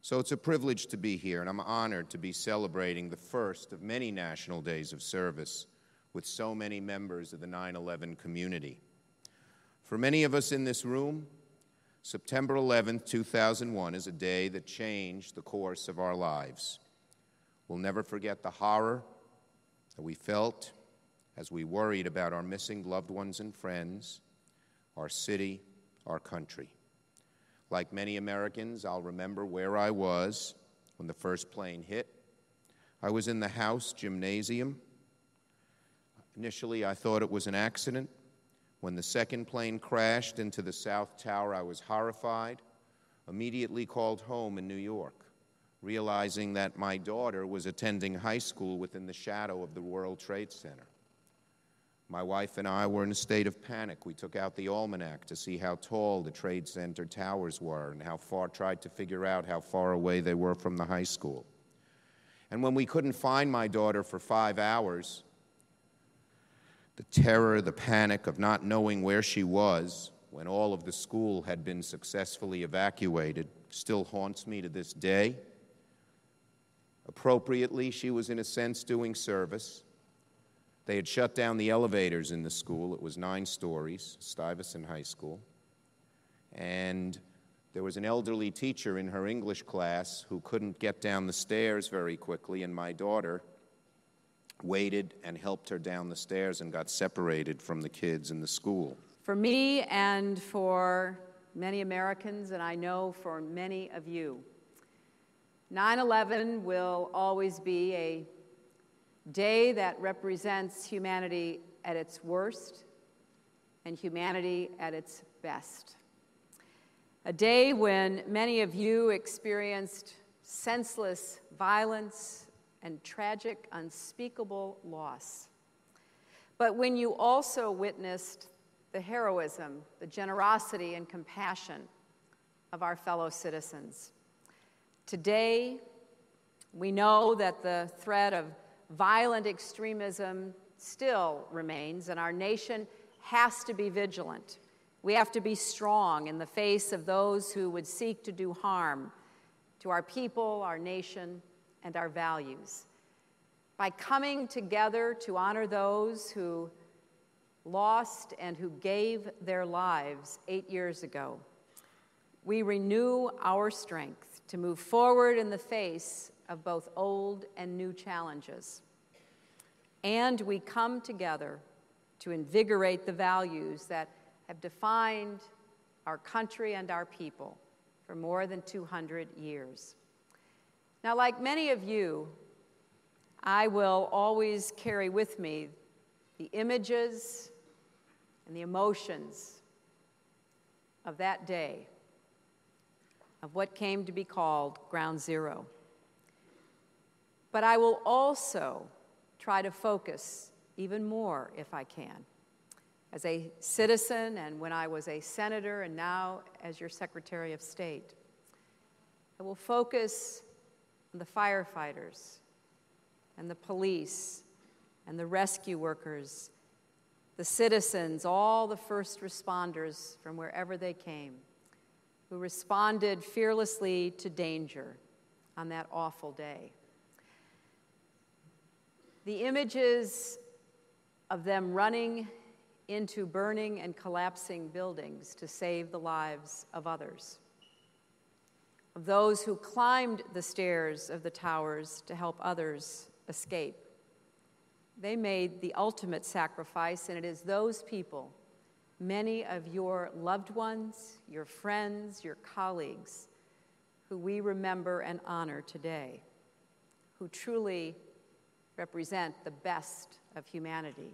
So it's a privilege to be here, and I'm honored to be celebrating the first of many National Days of Service with so many members of the 9/11 community. For many of us in this room, September 11th, 2001 is a day that changed the course of our lives. We'll never forget the horror that we felt as we worried about our missing loved ones and friends, our city, our country. Like many Americans, I'll remember where I was when the first plane hit. I was in the House gymnasium. Initially, I thought it was an accident. When the second plane crashed into the South Tower, I was horrified, immediately called home in New York, realizing that my daughter was attending high school within the shadow of the World Trade Center. My wife and I were in a state of panic. We took out the almanac to see how tall the Trade Center towers were and tried to figure out how far away they were from the high school. And when we couldn't find my daughter for 5 hours, the terror, the panic of not knowing where she was when all of the school had been successfully evacuated still haunts me to this day. Appropriately, she was in a sense doing service. They had shut down the elevators in the school. It was 9 stories, Stuyvesant High School. And there was an elderly teacher in her English class who couldn't get down the stairs very quickly, and my daughter waited and helped her down the stairs and got separated from the kids in the school. For me and for many Americans, and I know for many of you, 9/11 will always be a day that represents humanity at its worst and humanity at its best. A day when many of you experienced senseless violence and tragic, unspeakable loss. But when you also witnessed the heroism, the generosity, and compassion of our fellow citizens. Today, we know that the threat of violent extremism still remains, and our nation has to be vigilant. We have to be strong in the face of those who would seek to do harm to our people, our nation, and our values. By coming together to honor those who lost and who gave their lives 8 years ago, we renew our strength to move forward in the face of both old and new challenges. And we come together to invigorate the values that have defined our country and our people for more than 200 years. Now, like many of you, I will always carry with me the images and the emotions of that day, of what came to be called Ground Zero. But I will also try to focus even more, if I can, as a citizen and when I was a senator and now as your Secretary of State. I will focus on the firefighters and the police and the rescue workers, the citizens, all the first responders from wherever they came, who responded fearlessly to danger on that awful day. The images of them running into burning and collapsing buildings to save the lives of others, of those who climbed the stairs of the towers to help others escape. They made the ultimate sacrifice, and it is those people, many of your loved ones, your friends, your colleagues, who we remember and honor today, who truly represent the best of humanity.